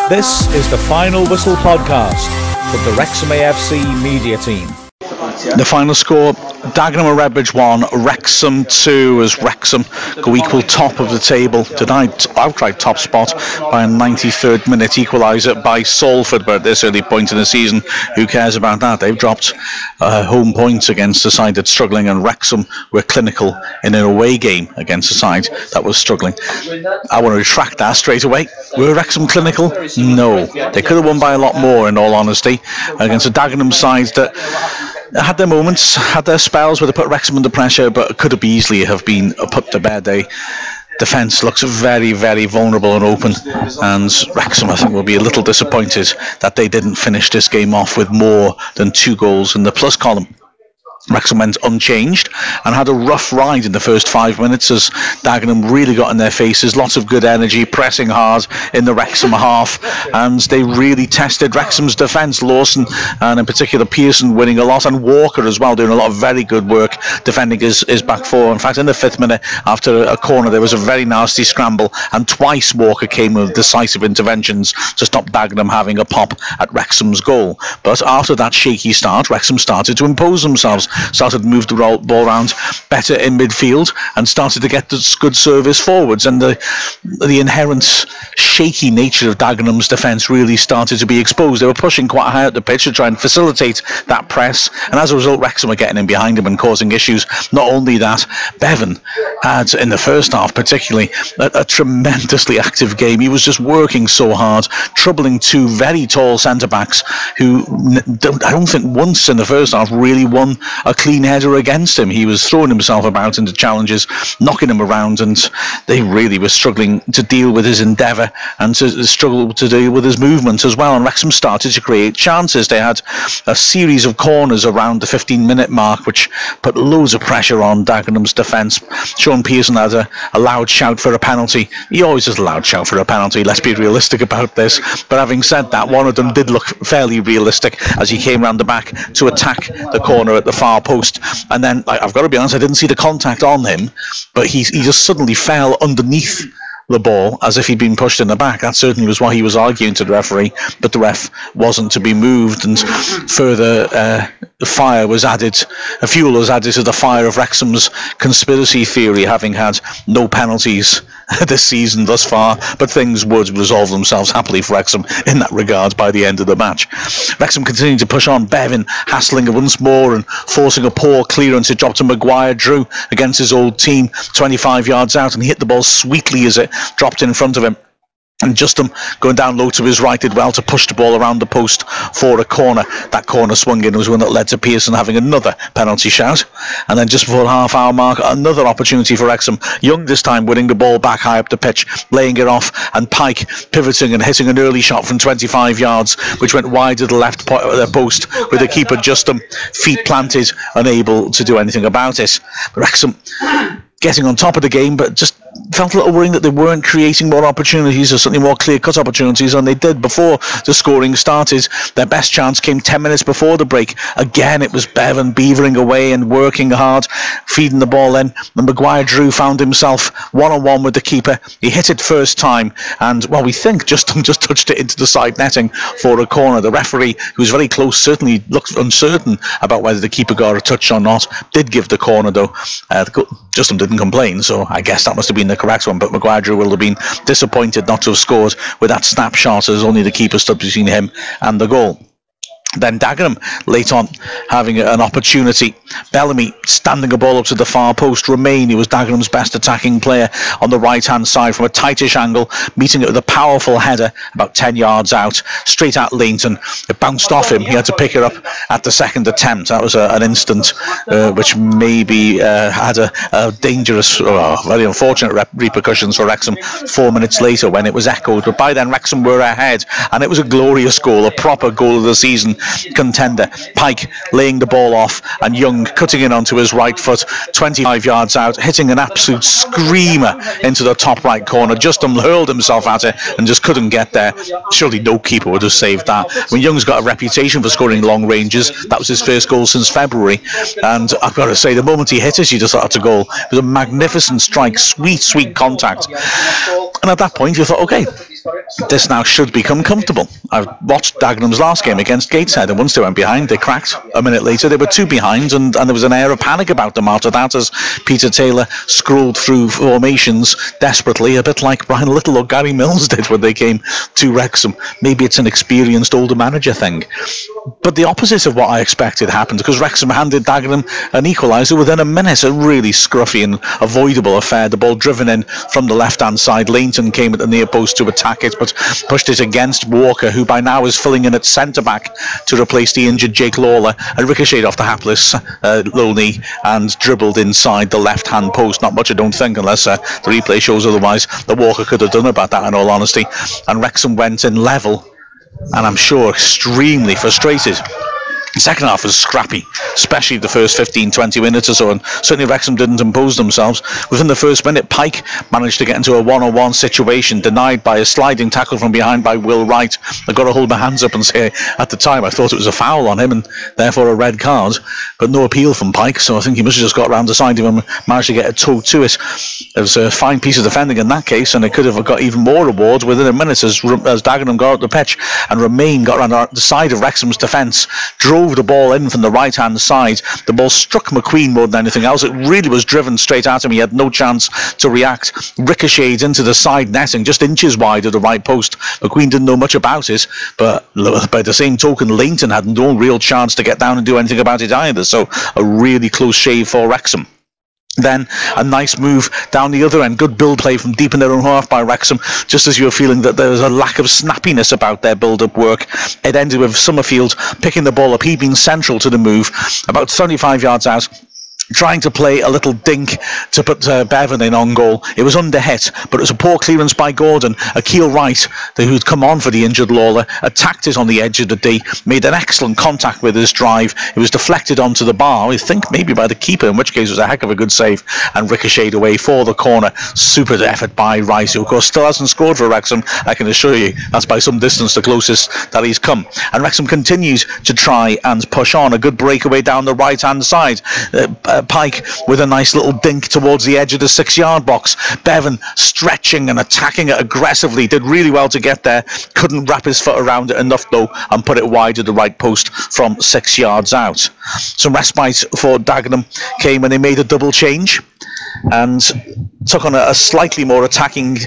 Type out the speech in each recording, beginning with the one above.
This is the Final Whistle podcast from the Wrexham AFC media team. The final score, Dagenham and Redbridge 1, Wrexham 2, as Wrexham go equal top of the table, denied outright top spot by a 93rd minute equaliser by Salford. But at this early point in the season, who cares about that? They've dropped home points against a side that's struggling, and Wrexham were clinical in an away game against a side that was struggling. I want to retract that straight away. Were Wrexham clinical? No. They could have won by a lot more, in all honesty, against a Dagenham side that had their moments, had their spells where they put Wrexham under pressure, but could have easily have been put to bed. Their defence looks very, very vulnerable and open, and Wrexham, I think, will be a little disappointed that they didn't finish this game off with more than 2 goals in the plus column. Wrexham went unchanged and had a rough ride in the first 5 minutes as Dagenham really got in their faces. Lots of good energy, pressing hard in the Wrexham half, and they really tested Wrexham's defence. Lawson and in particular Pearson winning a lot, and Walker as well doing a lot of very good work defending his back four. In fact, in the 5th minute, after a corner, there was a very nasty scramble, and twice Walker came with decisive interventions to stop Dagenham having a pop at Wrexham's goal. But after that shaky start, Wrexham started to impose themselves, started to move the ball around better in midfield, and started to get this good service forwards, and the inherent shaky nature of Dagenham's defence really started to be exposed. They were pushing quite high up the pitch to try and facilitate that press, and as a result Wrexham were getting in behind them and causing issues. Not only that, Bevan had, in the first half particularly, a tremendously active game. He was just working so hard, troubling 2 very tall centre-backs who I don't think once in the first half really won a clean header against him. He was throwing himself about into challenges, knocking him around, and they really were struggling to deal with his endeavour and to struggle to deal with his movement as well. And Wrexham started to create chances. They had a series of corners around the 15-minute mark which put loads of pressure on Dagenham's defence. Sean Pearson had a loud shout for a penalty. He always has a loud shout for a penalty, let's be realistic about this. But having said that, one of them did look fairly realistic as he came round the back to attack the corner at the far post, and then I've got to be honest, I didn't see the contact on him, but he just suddenly fell underneath the ball as if he'd been pushed in the back. That certainly was what he was arguing to the referee, but the ref wasn't to be moved, and further fuel was added to the fire of Wrexham's conspiracy theory, having had no penalties this season thus far, but things would resolve themselves happily for Wrexham in that regard by the end of the match. Wrexham continued to push on, Bevan hassling once more and forcing a poor clearance. It dropped to Maguire. Drew against his old team 25 yards out, and he hit the ball sweetly as it dropped in front of him. And Justin, going down low to his right, did well to push the ball around the post for a corner. That corner swung in was one that led to Pearson having another penalty shout. And then just before the half-hour mark, another opportunity for Wrexham. Young this time winning the ball back high up the pitch, laying it off, and Pike pivoting and hitting an early shot from 25 yards, which went wide to the left post, with the keeper Justin feet planted, unable to do anything about it. Wrexham getting on top of the game, but just felt a little worrying that they weren't creating more opportunities, or certainly more clear-cut opportunities than they did before the scoring started. Their best chance came 10 minutes before the break. Again, it was Bevan beavering away and working hard, feeding the ball in. And Maguire Drew found himself one-on-one with the keeper. He hit it first time, and, well, we think Justin just touched it into the side netting for a corner. The referee, who was very close, certainly looked uncertain about whether the keeper got a touch or not. Did give the corner, though. Justin didn't complain, so I guess that must have been the correct one, but Maguire Drew will have been disappointed not to have scored with that snapshot, as only the keeper stood between him and the goal. Then Dagenham late on having an opportunity. Bellamy standing a ball up to the far post. Romain, who was Dagenham's best attacking player, on the right hand side from a tightish angle, meeting it with a powerful header about 10 yards out, straight at Lainton. It bounced off him. He had to pick it up at the second attempt. That was an instant which maybe had a dangerous, very unfortunate repercussions for Wrexham 4 minutes later when it was echoed. But by then Wrexham were ahead, and it was a glorious goal, a proper goal of the season contender. Pike laying the ball off, and Young cutting in onto his right foot 25 yards out, hitting an absolute screamer into the top right corner. Justin hurled himself at it and just couldn't get there. Surely no keeper would have saved that. I mean, Young's got a reputation for scoring long ranges. That was his first goal since February, and I've got to say, the moment he hit it, you just thought it's a goal. It was a magnificent strike, sweet contact. And at that point you thought, okay, this now should become comfortable. I've watched Dagenham's last game against Gateshead, and once they went behind, they cracked. A minute later, they were 2 behind, and there was an air of panic about them after that as Peter Taylor scrolled through formations desperately, a bit like Brian Little or Gary Mills did when they came to Wrexham. Maybe it's an experienced older manager thing. But the opposite of what I expected happened, because Wrexham handed Dagenham an equaliser within a minute. A really scruffy and avoidable affair. The ball driven in from the left-hand side. Langton came at the near post to attack it, but pushed it against Walker, who by now is filling in at centre-back to replace the injured Jake Lawler, and ricocheted off the hapless low knee and dribbled inside the left-hand post. Not much, I don't think, unless the replay shows otherwise, that Walker could have done about that, in all honesty. And Wrexham went in level, and I'm sure extremely frustrated. The second half was scrappy, especially the first 15-20 minutes or so, and certainly Wrexham didn't impose themselves. Within the first minute, Pike managed to get into a one-on-one situation, denied by a sliding tackle from behind by Will Wright. I've got to hold my hands up and say, at the time I thought it was a foul on him and therefore a red card, but no appeal from Pike, so I think he must have just got round the side of him and managed to get a toe to it. It was a fine piece of defending in that case, and it could have got even more awards within a minute as Dagenham got out the pitch, and Romain got around the side of Wrexham's defence, drove the ball in from the right hand side. The ball struck McQueen more than anything else. It really was driven straight at him. He had no chance to react. Ricocheted into the side netting, just inches wide of the right post. McQueen didn't know much about it, but by the same token, Langton had no real chance to get down and do anything about it either. So a really close shave for Wrexham. Then a nice move down the other end. Good build play from deep in their own half by Wrexham, just as you were feeling that there was a lack of snappiness about their build-up work. It ended with Summerfield picking the ball up. He'd been central to the move, about 35 yards out, trying to play a little dink to put Bevan in on goal. It was under hit, but it was a poor clearance by Gordon. Akeel Wright, who'd come on for the injured Lawler, attacked it on the edge of the D, made an excellent contact with his drive. It was deflected onto the bar, I think maybe by the keeper, in which case it was a heck of a good save, and ricocheted away for the corner. Super effort by Wright, who of course still hasn't scored for Wrexham. I can assure you that's by some distance the closest that he's come. And Wrexham continues to try and push on. A good breakaway down the right hand side. Pike with a nice little dink towards the edge of the 6-yard box. Bevan stretching and attacking it aggressively, did really well to get there, couldn't wrap his foot around it enough though, and put it wide of the right post from 6 yards out. Some respite for Dagenham came when they made a double change and took on a slightly more attacking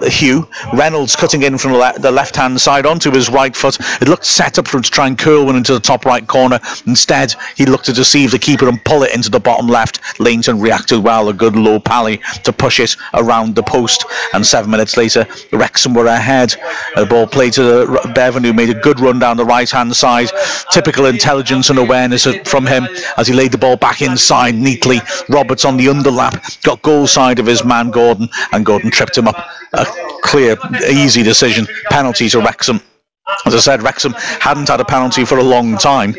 Hugh. Reynolds cutting in from the left-hand side onto his right foot. It looked set up for him to try and curl one into the top right corner. Instead, he looked to deceive the keeper and pull it into the bottom left. Langton reacted well, a good low pally to push it around the post. And 7 minutes later, Wrexham were ahead. The ball played to Bevan, who made a good run down the right-hand side. Typical intelligence and awareness from him as he laid the ball back inside neatly. Roberts on the underlap, got goal side of his man Gordon, and Gordon tripped him up. A clear, easy decision. Penalty to Wrexham. As I said, Wrexham hadn't had a penalty for a long time.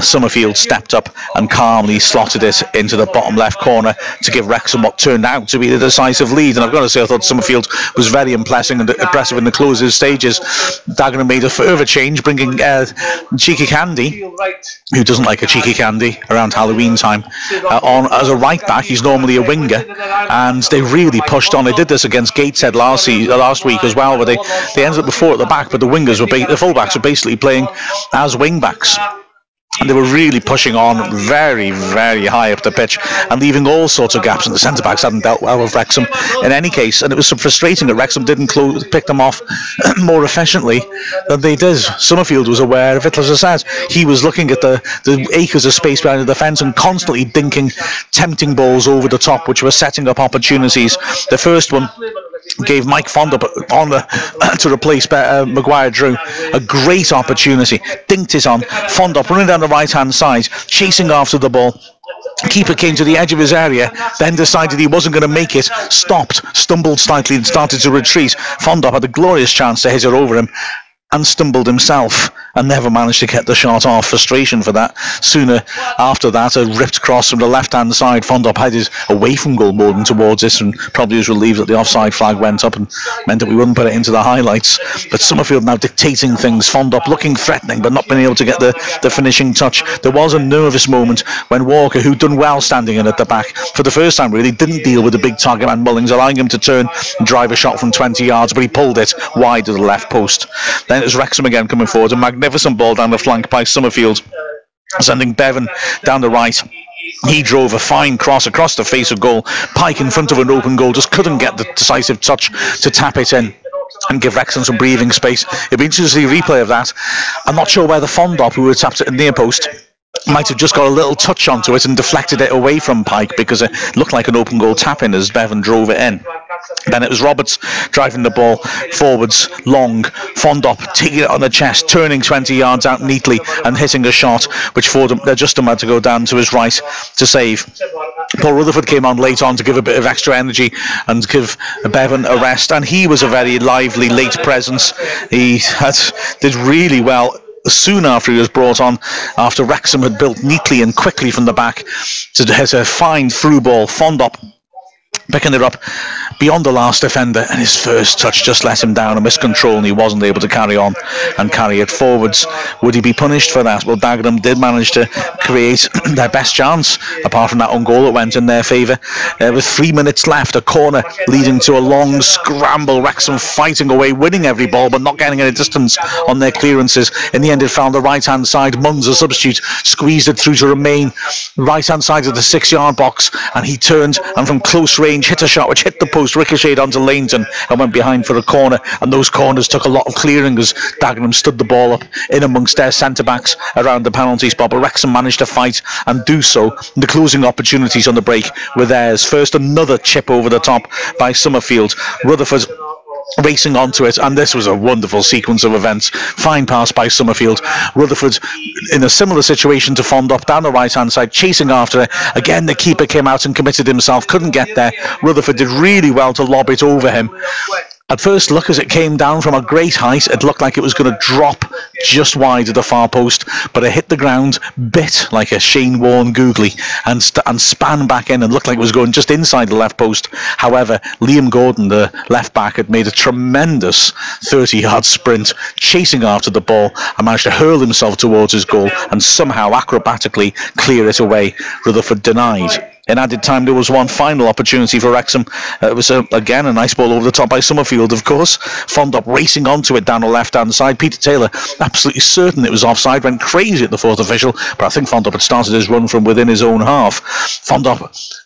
Summerfield stepped up and calmly slotted it into the bottom left corner to give Wrexham what turned out to be the decisive lead. And I've got to say, I thought Summerfield was very impressive in the closing stages. Dagenham made a further change, bringing Cheeky Candy, who doesn't like a cheeky candy around Halloween time, on as a right back. He's normally a winger, and they really pushed on. They did this against Gateshead last week as well, but they ended up with 4 at the back, but the wingers were the fullbacks were basically playing as wing backs. And they were really pushing on very, very high up the pitch and leaving all sorts of gaps, and the centre-backs hadn't dealt well with Wrexham in any case. And it was so frustrating that Wrexham didn't pick them off more efficiently than they did. Summerfield was aware of it, as I said. He was looking at the acres of space behind the defence and constantly dinking tempting balls over the top, which were setting up opportunities. The first one gave Mike Fondop on to replace Maguire Drew a great opportunity. Dinked it on. Fondop running down the right hand side, chasing after the ball. Keeper came to the edge of his area, then decided he wasn't going to make it, stopped, stumbled slightly and started to retreat. Fondop had a glorious chance to hit it over him, and stumbled himself and never managed to get the shot off. Frustration for that. Sooner after that, a ripped cross from the left-hand side. Fondop headed away from goal more than towards this, and probably was relieved that the offside flag went up and meant that we wouldn't put it into the highlights. But Summerfield now dictating things. Fondop looking threatening but not being able to get the finishing touch. There was a nervous moment when Walker, who'd done well standing in at the back for the first time really, didn't deal with the big target man Mullings, allowing him to turn and drive a shot from 20 yards, but he pulled it wide to the left post. Then it was Wrexham again coming forward, a magnificent ball down the flank by Summerfield, sending Bevan down the right. He drove a fine cross across the face of goal. Pike in front of an open goal just couldn't get the decisive touch to tap it in and give Wrexham some breathing space. It'd be interesting to see a replay of that. I'm not sure whether Fondop, who had tapped it in near post, might have just got a little touch onto it and deflected it away from Pike, because it looked like an open goal tap-in as Bevan drove it in. Then it was Roberts driving the ball forwards, long. Fondop taking it on the chest, turning 20 yards out neatly and hitting a shot, which Fordham just had to go down to his right to save. Paul Rutherford came on late on to give a bit of extra energy and give Bevan a rest, and he was a very lively late presence. He did really well soon after he was brought on, after Wrexham had built neatly and quickly from the back to hit a fine through ball. Fondop picking it up beyond the last defender, and his first touch just let him down, a miscontrol, and he wasn't able to carry on and carry it forwards. Would he be punished for that? Well, Dagenham did manage to create their best chance, apart from that own goal that went in their favour. With 3 minutes left, a corner leading to a long scramble. Wrexham fighting away, winning every ball, but not getting any distance on their clearances. In the end, it found the right-hand side. Munns, a substitute, squeezed it through to remain right-hand side of the 6-yard box, and he turned and from close range hit a shot which hit the post, ricocheted onto Laneton and went behind for a corner. And those corners took a lot of clearing as Dagenham stood the ball up in amongst their centre-backs around the penalty spot, but Wrexham managed to fight and do so. The closing opportunities on the break were theirs. First, another chip over the top by Summerfield. Rutherford racing onto it, and this was a wonderful sequence of events. Fine pass by Summerfield. Rutherford in a similar situation to Fondop down the right hand side, chasing after it. Again, the keeper came out and committed himself, couldn't get there. Rutherford did really well to lob it over him. At first look, as it came down from a great height, it looked like it was going to drop just wide of the far post, but it hit the ground, bit like a Shane Warne googly, and span back in and looked like it was going just inside the left post. However, Liam Gordon, the left back, had made a tremendous 30-yard sprint, chasing after the ball, and managed to hurl himself towards his goal and somehow acrobatically clear it away. Rutherford denied. In added time, there was one final opportunity for Wrexham. It was, again, a nice ball over the top by Summerfield, of course. Fondop racing onto it down the left-hand side. Peter Taylor, absolutely certain it was offside, went crazy at the fourth official, but I think Fondop had started his run from within his own half. Fondop,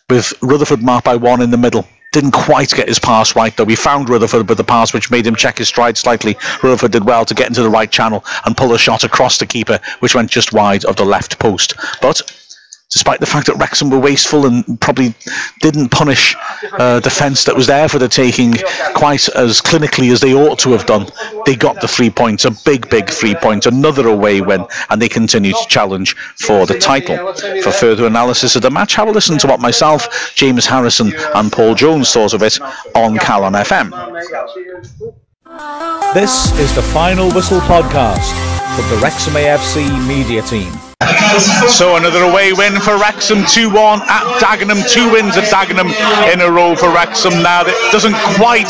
with Rutherford marked by one in the middle, didn't quite get his pass right, though. He found Rutherford with the pass, which made him check his stride slightly. Rutherford did well to get into the right channel and pull a shot across the keeper, which went just wide of the left post. But despite the fact that Wrexham were wasteful and probably didn't punish defence that was there for the taking quite as clinically as they ought to have done, they got the 3 points, a big 3 points, another away win, and they continue to challenge for the title. For further analysis of the match, have a listen to what myself, James Harrison and Paul Jones thought of it on Calon FM. This is the Final Whistle podcast from the Wrexham AFC media team. So another away win for Wrexham, 2-1 at Dagenham, 2 wins at Dagenham in a row for Wrexham. Now that doesn't quite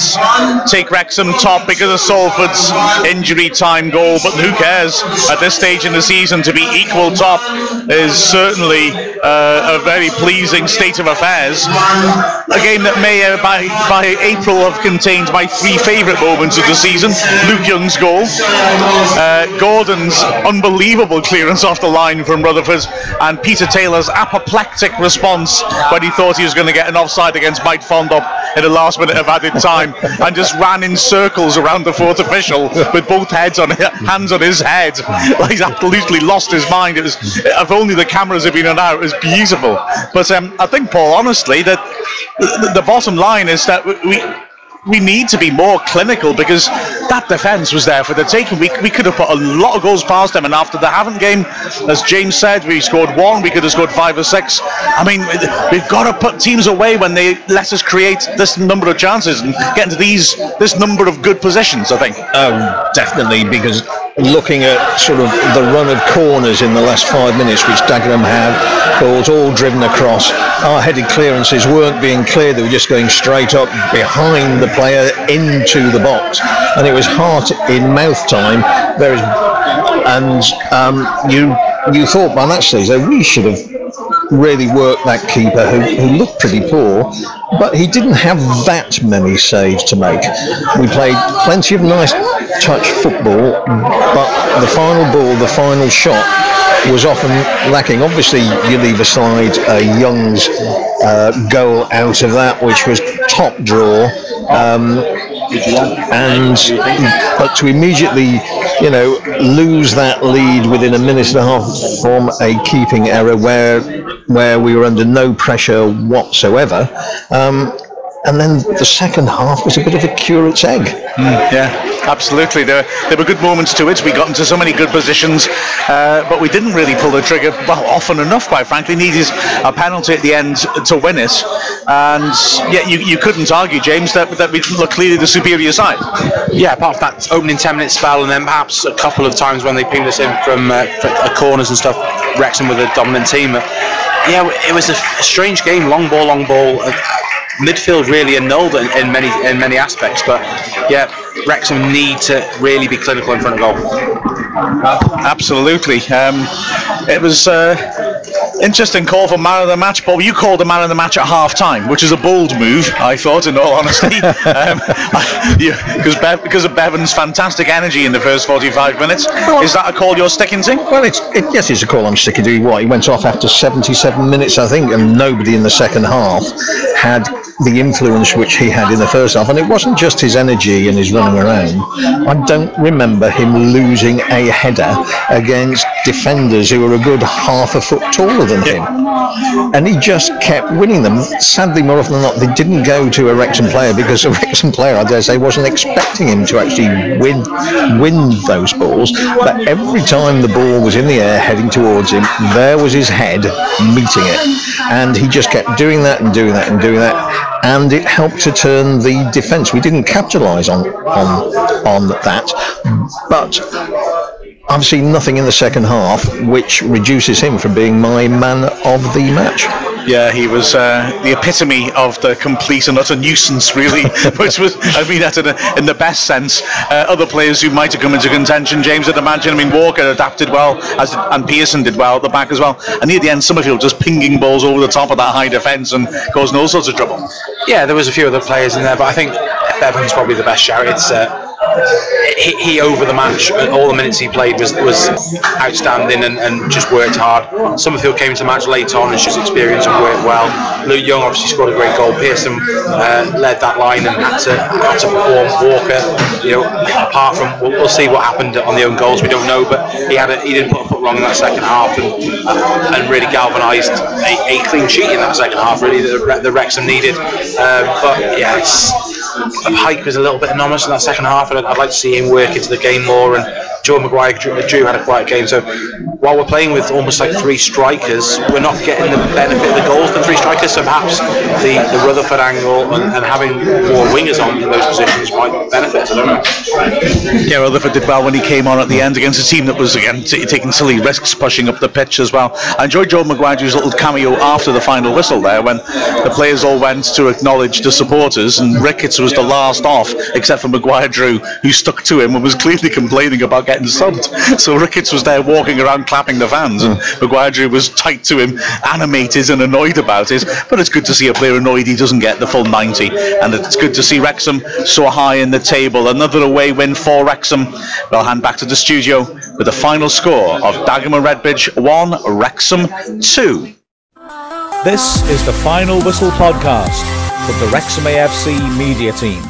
take Wrexham top because of Salford's injury time goal, but who cares? At this stage in the season, to be equal top is certainly a very pleasing state of affairs. A game that may by April have contained my 3 favourite moments of the season. Luke Young's goal, Gordon's unbelievable clearance off the line from Rutherford, and Peter Taylor's apoplectic response when he thought he was going to get an offside against Mike Fondop in the last minute of added time, and just ran in circles around the fourth official with both hands on his head, like he's absolutely lost his mind. It was, if only the cameras had been on out, it was beautiful. But I think, Paul, honestly, that the bottom line is that we need to be more clinical, because that defence was there for the taking. We could have put a lot of goals past them, and after the Havant game, as James said, we scored 1, we could have scored 5 or 6. I mean, we've got to put teams away when they let us create this number of chances and get into this number of good positions, I think. Oh, definitely, because looking at sort of the run of corners in the last 5 minutes, which Dagenham had, balls all driven across, our headed clearances weren't being cleared, they were just going straight up behind the player into the box, and it was heart in mouth time. You thought by that stage that we should have really worked that keeper who looked pretty poor, but he didn't have that many saves to make. We played plenty of nice touch football, but the final ball, the final shot, was often lacking. Obviously, you leave aside Young's goal out of that, which was top draw, but to immediately, lose that lead within a minute and a half from a keeping error where we were under no pressure whatsoever. And then the second half was a bit of a curate's egg. Yeah, absolutely. There were good moments to it. We got into so many good positions, but we didn't really pull the trigger often enough, quite frankly. Needed a penalty at the end to win it. And yet you couldn't argue, James, that we looked clearly the superior side. Yeah, apart from that opening 10-minute spell, and then perhaps a couple of times when they pinged us in from corners and stuff, Wrexham with a dominant team. Yeah, it was a strange game, long ball. Midfield really annulled in many aspects, but yeah, Wrexham need to really be clinical in front of goal. Absolutely. It was interesting call for man of the match, Paul. You called the man of the match at half time, which is a bold move, I thought, in all honesty, because of Bevan's fantastic energy in the first 45 minutes. Is that a call you're sticking to? Well, yes, it's a call I'm sticking to. He went off after 77 minutes, I think, and nobody in the second half had the influence which he had in the first half. And it wasn't just his energy and his running around. I don't remember him losing a header against defenders who were a good half a foot taller than him. And he just kept winning them. Sadly, more often than not, they didn't go to a Wrexham player, because a Wrexham player, I dare say, wasn't expecting him to actually win those balls. But every time the ball was in the air heading towards him, there was his head meeting it. And he just kept doing that and doing that and doing that. And it helped to turn the defence. We didn't capitalise on that, but I've seen nothing in the second half which reduces him from being my man of the match. Yeah, he was the epitome of the complete and utter nuisance, really, which was, I mean that in the best sense. Other players who might have come into contention, James, I'd imagine. I mean, Walker adapted well, and Pearson did well at the back as well. And near the end, Summerfield just pinging balls over the top of that high defence and causing all sorts of trouble. Yeah, there was a few other players in there, but I think Bevan's probably the best shout. It's he over the match, all the minutes he played was outstanding and just worked hard. Summerfield came to the match late on and showed his experience and worked well. Luke Young obviously scored a great goal. Pearson led that line and had to perform. Walker, apart from, we'll see what happened on the own goals, we don't know, but he didn't put a foot wrong in that second half and really galvanised a clean sheet in that second half, really, that Wrexham needed. But yeah, the hype was a little bit anomalous in that second half, and I'd like to see him work into the game more. And Joe Maguire, Drew had a quiet game, so while we're playing with almost like three strikers, we're not getting the benefit of the goals from three strikers. So perhaps the Rutherford angle and having more wingers on in those positions might benefit us. I don't know. Yeah, Rutherford did well when he came on at the end against a team that was again taking silly risks, pushing up the pitch as well. I enjoyed Joe Maguire's little cameo after the final whistle there, when the players all went to acknowledge the supporters, and Ricketts was the last off, except for Maguire Drew, who stuck to him and was clearly complaining about getting subbed. So Ricketts was there walking around clapping the fans, and Maguire Drew was tight to him, animated and annoyed about it. But it's good to see a player annoyed he doesn't get the full 90, and it's good to see Wrexham so high in the table. Another away win for Wrexham. We'll hand back to the studio with the final score of Dagenham Redbridge 1, Wrexham 2. This is the Final Whistle podcast from the Wrexham AFC media team.